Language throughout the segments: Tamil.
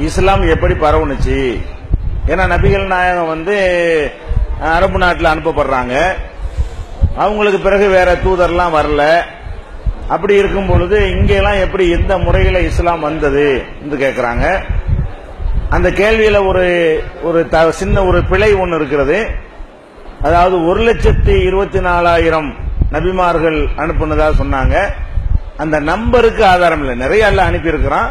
இஸ்லாம் எப்படி பரவுனுச்சு? ஏன்னா நபிகள் நாயகம் அரபு நாட்டில் அனுப்பப்படுறாங்க. அவங்களுக்கு பிறகு வேற தூதர்லாம் வரல. அப்படி இருக்கும் பொழுது இங்கெல்லாம் எப்படி எந்த முறையில இஸ்லாம் வந்தது என்று கேட்கிறாங்க. அந்த கேள்வியில சின்ன ஒரு பிழை ஒன்று இருக்கிறது. அதாவது 1,24,000 நபிமார்கள் அனுப்புனதா சொன்னாங்க. அந்த நம்பருக்கு ஆதாரம் இல்லை. நிறைய எல்லாம் அனுப்பி இருக்கிறான்.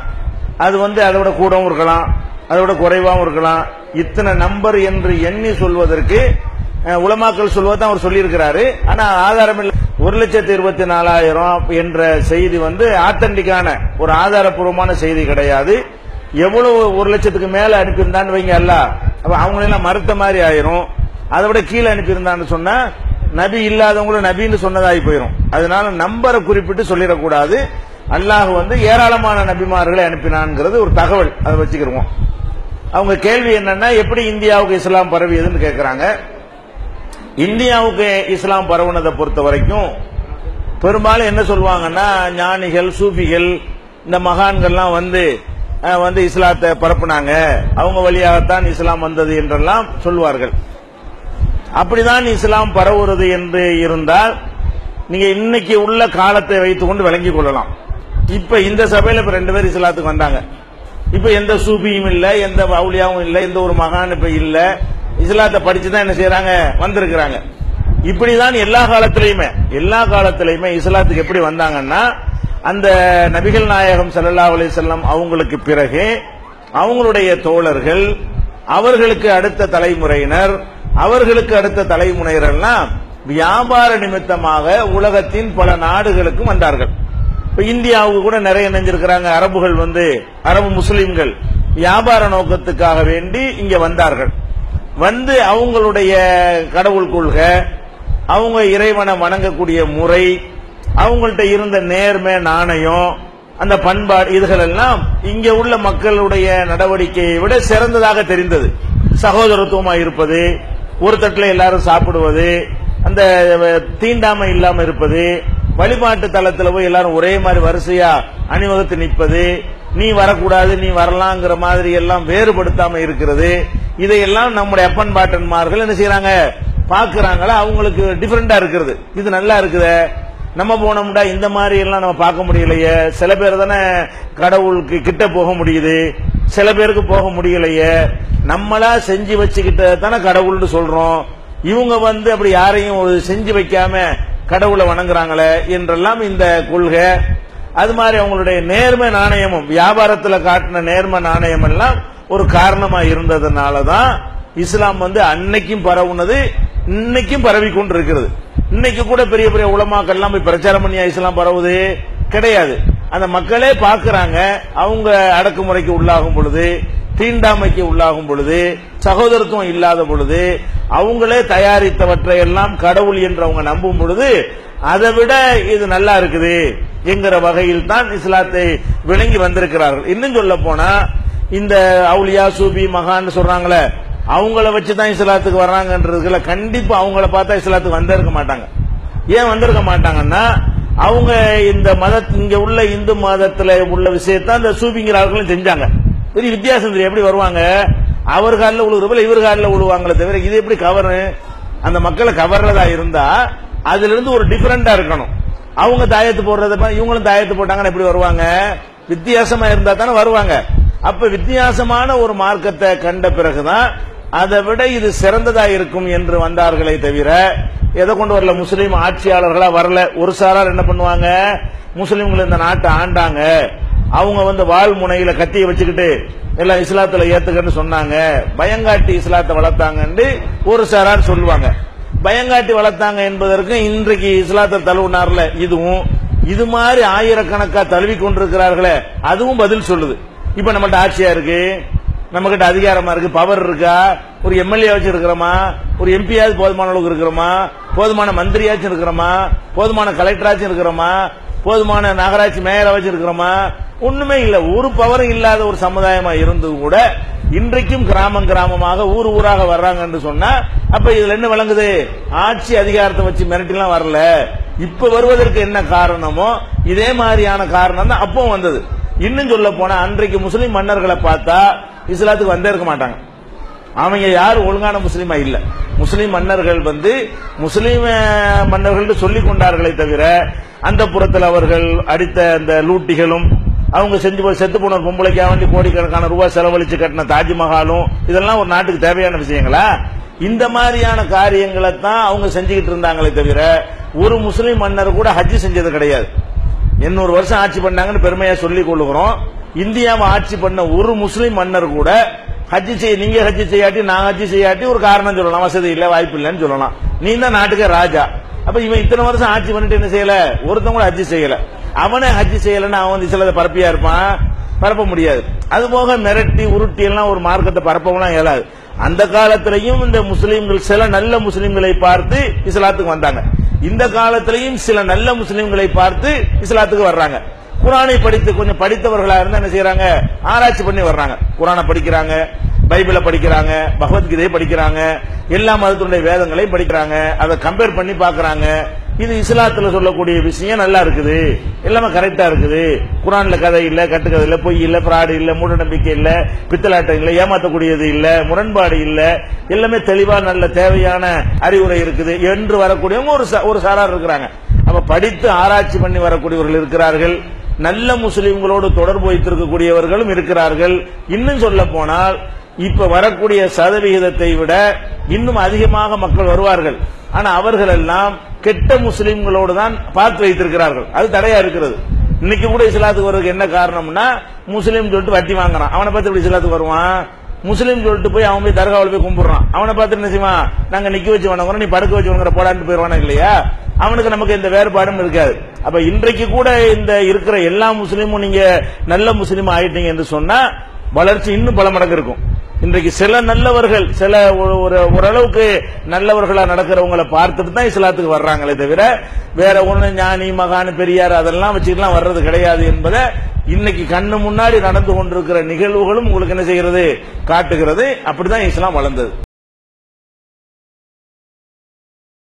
அது அதை விட கூடவும் இருக்கலாம், அதை விட குறைவாகவும் இருக்கலாம். இத்தனை நம்பர் என்று எண்ணி சொல்வதற்கு உலமாக்கள் சொல்வதான் அவர் சொல்லியிருக்கிறாரு. ஆனா ஆதாரம் இல்லை. 1,24,000 என்ற செய்தி ஆத்தன்டிக்கான ஒரு ஆதாரப்பூர்வமான செய்தி கிடையாது. எவ்வளவு 1,00,000க்கு மேல அனுப்பியிருந்தான்னு வைங்க அல்ல, அவங்களெல்லாம் மறுத்த மாதிரி ஆயிரும். அதை விட கீழே அனுப்பியிருந்தான்னு சொன்னா நபி இல்லாதவங்களும் நபின்னு சொன்னதாகி போயிடும். அதனால நம்பரை குறிப்பிட்டு சொல்லிடக்கூடாது. அல்லாஹ் ஏராளமான நபிமார்களை அனுப்பினான்ங்கிறது ஒரு தகவல். அதை வச்சுக்கிறோம். அவங்க கேள்வி என்னன்னா, எப்படி இந்தியாவுக்கு இஸ்லாம் பரவியதுன்னு கேட்கிறாங்க. இந்தியாவுக்கு இஸ்லாம் பரவுனதை பொறுத்த வரைக்கும் பெரும்பாலும் என்ன சொல்லுவாங்கன்னா, ஞானிகள் சூஃபிகள் இந்த மகான்கள்லாம் இஸ்லாத்தை பரப்புனாங்க, அவங்க வழியாகத்தான் இஸ்லாம் வந்தது என்றெல்லாம் சொல்வார்கள். அப்படிதான் இஸ்லாம் பரவுறது என்று இருந்தால் நீங்க இன்னைக்கு உள்ள காலத்தை வைத்துக் கொண்டு விளங்கிக் கொள்ளலாம். இப்ப இந்த சபையில 2 பேர் இஸ்லாத்துக்கு வந்தாங்க. இப்ப எந்த சூபியும் இல்ல, எந்த அவுலியாவும் இல்ல, எந்த ஒரு மகான் இப்ப இல்ல. இஸ்லாத்தை படிச்சுதான் என்ன செய்யறாங்க, வந்திருக்கிறாங்க. இப்படிதான் எல்லா காலத்திலையுமே இஸ்லாத்துக்கு எப்படி வந்தாங்கன்னா, அந்த நபிகள் நாயகம் ஸல்லல்லாஹு அலைஹி வஸல்லம் அவங்களுக்கு பிறகு அவங்களுடைய தோழர்கள், அவர்களுக்கு அடுத்த தலைமுறையினர், அவர்களுக்கு அடுத்த தலைமுறையினர்லாம் வியாபார நிமித்தமாக உலகத்தின் பல நாடுகளுக்கும் வந்தார்கள். இப்ப இந்தியாவுக்கு கூட நிறைய நினைஞ்சிருக்கிறாங்க. அரபுகள் அரபு முஸ்லிம்கள் வியாபார நோக்கத்துக்காக வேண்டி இங்க வந்தார்கள். அவங்களுடைய கடவுள் கொள்கை, அவங்க இறைவனை வணங்கக்கூடிய முறை, அவங்கள்ட்ட இருந்த நேர்மை, நாணயம், அந்த பண்பாடு, இதுகள் எல்லாம் இங்க உள்ள மக்களுடைய நடவடிக்கையை விட சிறந்ததாக தெரிந்தது. சகோதரத்துவமா இருப்பது, ஒரு தட்டில் எல்லாரும் சாப்பிடுவது, அந்த தீண்டாமை இல்லாம இருப்பது, வழிபாட்டு தளத்தில் போய் எல்லாரும் ஒரே மாதிரி வரிசையா அணிவகுத்து நிற்பது, நீ வரக்கூடாது நீ வரலாங்கிற மாதிரி எல்லாம் வேறுபடுத்தாம இருக்கிறது. இதையெல்லாம் நம்முடைய அப்பன் பாட்டன்மார்கள் என்ன செய்யறாங்க, பாக்குறாங்களா, அவங்களுக்கு டிஃபரெண்டா இருக்கிறது. இது நல்லா இருக்குது, நம்ம போனோம்டா இந்த மாதிரி எல்லாம் நம்ம பார்க்க முடியலையே. சில பேர் தானே கடவுளுக்கு கிட்ட போக முடியுது, சில பேருக்கு போக முடியலையே. நம்மளா செஞ்சு வச்சுக்கிட்ட தானே கடவுள்னு சொல்றோம். இவங்க அப்படி யாரையும் செஞ்சு வைக்காம கடவுளை வணங்குறாங்களே என்றெல்லாம் இந்த கொள்கை. அது மாதிரி அவங்களுடைய நேர்மை நாணயமும், வியாபாரத்தில் காட்டின நேர்மை நாணயம் எல்லாம் ஒரு காரணமா இருந்ததுனாலதான் இஸ்லாம் அன்னைக்கும் பரவுனது, இன்னைக்கும் பரவி கொண்டிருக்கிறது. இன்னைக்கு கூட பெரிய பெரிய உலமாக்கள் எல்லாம் போய் பிரச்சாரம் பண்ணியா இஸ்லாம் பரவுது கிடையாது. அந்த மக்களே பாக்குறாங்க. அவங்க அடக்குமுறைக்கு உள்ளாகும் பொழுது, தீண்டாமைக்கு உள்ளாகும் பொழுது, சகோதரத்துவம் இல்லாத பொழுது, அவங்களே தயாரித்தவற்றை எல்லாம் கடவுள் என்று அவங்க நம்பும் பொழுது, அதை விட இது நல்லா இருக்குது என்கிற வகையில் தான் இஸ்லாத்தை விளங்கி வந்திருக்கிறார்கள். இன்னும் சொல்ல போனா, இந்த அவுலியா சூபி மகான் சொல்றாங்களே, அவங்கள வச்சுதான் இஸ்லாத்துக்கு வர்றாங்கன்றதுல கண்டிப்பா அவங்கள பார்த்தா இஸ்லாத்துக்கு வந்திருக்க மாட்டாங்க. ஏன் வந்திருக்க மாட்டாங்கன்னா, அவங்க இந்த இங்க உள்ள இந்து மதத்துல உள்ள விஷயத்தான் இந்த சூபிங்கிற ஆட்களும் செஞ்சாங்க. பெரிய வித்தியாசம் தெரியும். எப்படி வருவாங்க, அவர் காலில் விழுகிறப்ப இவர் காலில் விழுவாங்களே தவிர, இது எப்படி கவரு, அந்த மக்களை கவர்றதா இருந்தா அதுல இருந்து ஒரு டிஃபரெண்டா இருக்கணும். அவங்க தாயத்து போடுறத இவங்களும் தாயத்து போட்டாங்கன்னு எப்படி வருவாங்க, வித்தியாசமா இருந்தா தானே வருவாங்க. அப்ப வித்தியாசமான ஒரு மார்க்கத்தை கண்ட பிறகுதான் அதை விட இது சிறந்ததா இருக்கும் என்று வந்தார்களே தவிர, எதை கொண்டு வரல, முஸ்லீம் ஆட்சியாளர்களா வரல. ஒரு சாரார் என்ன பண்ணுவாங்க, முஸ்லீம்கள் இந்த நாட்டை ஆண்டாங்க, அவங்க வால் முனையில கத்தியை வச்சுக்கிட்டு எல்லாம் இஸ்லாத்துல ஏத்துக்கன்னு சொன்னாங்க, பயங்காட்டி இஸ்லாத்தை வளர்த்தாங்க ஒரு சாரார் சொல்லுவாங்க. பயங்காட்டி வளர்த்தாங்க என்பதற்கு இன்றைக்கு இஸ்லாத்தை தழுவினார்ல, இதுவும் இது மாதிரி ஆயிரக்கணக்கா தழுவி கொண்டிருக்கிறார்களே, அதுவும் பதில் சொல்லுது. இப்ப நம்மகிட்ட ஆட்சியா இருக்கு, நம்ம கிட்ட அதிகாரமா இருக்கு, பவர் இருக்கா, ஒரு எம்எல்ஏ வச்சு இருக்கிறோமா, ஒரு எம்பியாவது போதுமான அளவுக்கு இருக்கிறோமா, போதுமான மந்திரியாச்சும் இருக்கிறோமா, போதுமான கலெக்டராச்சும் இருக்கிறோமா, போதுமான நகராட்சி மேயரை வச்சு இருக்கிறோமா, ஒண்ணுமே இல்ல. ஒரு பவரும் இல்லாத ஒரு சமுதாயமா இருந்து கூட இன்றைக்கும் கிராமமாக ஊர் ஊராக வர்றாங்க என்று சொன்னா, அப்ப இதுல என்ன விளங்குது, ஆட்சி அதிகாரத்தை வச்சு மிரட்டிலாம் வரல. இப்ப வருவதற்கு என்ன காரணமோ இதே மாதிரியான காரணம் தான் அப்போ வந்தது. இன்னும் சொல்ல போனா அன்றைக்கு முஸ்லிம் மன்னர்களை பார்த்தா இஸ்லாத்துக்கு வந்தே இருக்க மாட்டாங்க. அவங்க யாரும் ஒழுங்கான முஸ்லீமா இல்ல. முஸ்லிம் மன்னர்கள் முஸ்லிம் மன்னர்கள் சொல்லிக் கொண்டார்களே தவிர அந்த புறத்தில் அவர்கள் அடித்த அந்த லூட்டிகளும் அவங்க செஞ்சு செத்து போன பொம்பளைக்காக வேண்டி கோடிக்கணக்கான ரூபாய் செலவழிச்சு கட்டின தாஜ்மஹாலும் இதெல்லாம் ஒரு நாட்டுக்கு தேவையான விஷயங்களா? இந்த மாதிரியான காரியங்களை தான் அவங்க செஞ்சுக்கிட்டு இருந்தாங்களே தவிர ஒரு முஸ்லிம் மன்னர் கூட ஹஜ் செஞ்சது கிடையாது. 800 வருஷம் ஆட்சி பண்ணாங்கன்னு பெருமையா சொல்லிக் கொள்ளுகிறோம். இந்தியாவை ஆட்சி பண்ண ஒரு முஸ்லிம் மன்னர் கூட ஹஜ் நீங்க ஹஜ் செய்யாட்டி நான் ஹஜ் செய்யாட்டி ஒரு காரணம் சொல்லலாம், வசதி இல்ல வாய்ப்பு இல்லைன்னு சொல்லலாம். நீ தான் நாட்டுக்கே ராஜா. அப்ப இவன் இத்தனை வருஷம் ஆட்சி பண்ணிட்டு என்ன செய்யல? ஒருத்தன் கூட ஹஜ் செய்யல. அவனே ஹஜ் செய்யலன்னு அவன் சிலதை பரப்பியா இருப்பான், பரப்ப முடியாது. அது போக மிரட்டி உருட்டி எல்லாம் ஒரு மார்க்கத்தை பரப்பலாம் இயலாது. அந்த காலத்திலையும் இந்த முஸ்லீம்கள் சில நல்ல முஸ்லீம்களை பார்த்து இஸ்லாத்துக்கு வந்தாங்க. இந்த காலத்திலையும் சில நல்ல முஸ்லீம்களை பார்த்து இஸ்லாத்துக்கு வர்றாங்க. குரானை படித்து கொஞ்சம் படித்தவர்களா இருந்தா என்ன செய்யறாங்க? ஆராய்ச்சி பண்ணி வர்றாங்க. குரானை படிக்கிறாங்க, பைபிளை படிக்கிறாங்க, பகவத்கீதையை படிக்கிறாங்க, எல்லா மதத்தினுடைய வேதங்களையும் படிக்கிறாங்க. அதை கம்பேர் பண்ணி பாக்குறாங்க. இது இஸ்லாத்துல சொல்லக்கூடிய விஷயம் நல்லா இருக்குது, எல்லாமே கரெக்டா இருக்குது. குரான்ல கதை இல்ல, கட்டுக்கதை இல்ல, பொய் இல்ல, பிராடு இல்ல, மூட நம்பிக்கை இல்ல, பித்தலாட்டம் இல்ல, ஏமாத்தக்கூடியது இல்ல, முரண்பாடு இல்ல, எல்லாமே தெளிவா நல்ல தேவையான அறிவுரை இருக்குது என்று வரக்கூடியவங்க ஒரு சாரார் இருக்கிறாங்க. அப்ப படித்து ஆராய்ச்சி பண்ணி வரக்கூடியவர்கள் இருக்கிறார்கள். நல்ல முஸ்லிம்களோடு தொடர்பு வைத்திருக்கக்கூடியவர்களும் இருக்கிறார்கள். இன்னும் சொல்ல போனால் இப்ப வரக்கூடிய சதவிகிதத்தை விட இன்னும் அதிகமாக மக்கள் வருவார்கள். ஆனா அவர்கள் எல்லாம் கெட்ட முஸ்லிம்களோடு தான் பார்த்து வைத்திருக்கிறார்கள். அது தடையா இருக்கிறது. இன்னைக்கு கூட இஸ்லாத்துக்கு வர்றதுக்கு என்ன காரணம்னா, முஸ்லீம் சொல்லிட்டு வட்டி வாங்குறான், அவனை பார்த்து எப்படி இஸ்லாத்துக்கு வருவான்? முஸ்லீம் சொல்லிட்டு போய் அவன் போய் தர்காவில் போய் கும்பிடுறான், அவனை பார்த்து என்ன செய்வான்? நாங்க நிக்க வச்சு வணங்குறோம், நீ படுக்க வச்சு வணங்குற போடான்னு போயிருவானா இல்லையா? அவனுக்கு நமக்கு எந்த வேறுபாடும் இருக்காது. அப்ப இன்றைக்கு கூட இந்த இருக்கிற எல்லா முஸ்லீமும் நீங்க நல்ல முஸ்லீம் ஆயிட்டீங்க என்று சொன்னா வளர்ச்சி இன்னும் பல மடங்கு இருக்கும். இன்றைக்கு சில நல்லவர்கள், சில ஓரளவுக்கு நல்லவர்களா நடக்கிறவங்களை பார்த்துட்டு தான் இஸ்லாத்துக்கு வர்றாங்களே தவிர வேற ஒண்ணு ஞானி மகான் பெரியார் அதெல்லாம் வச்சுக்கலாம் வர்றது கிடையாது என்பதை இன்னைக்கு கண்ணு முன்னாடி நடந்து கொண்டிருக்கிற நிகழ்வுகளும் உங்களுக்கு என்ன செய்கிறது? காட்டுகிறது. அப்படிதான் இஸ்லாம் வளர்ந்தது.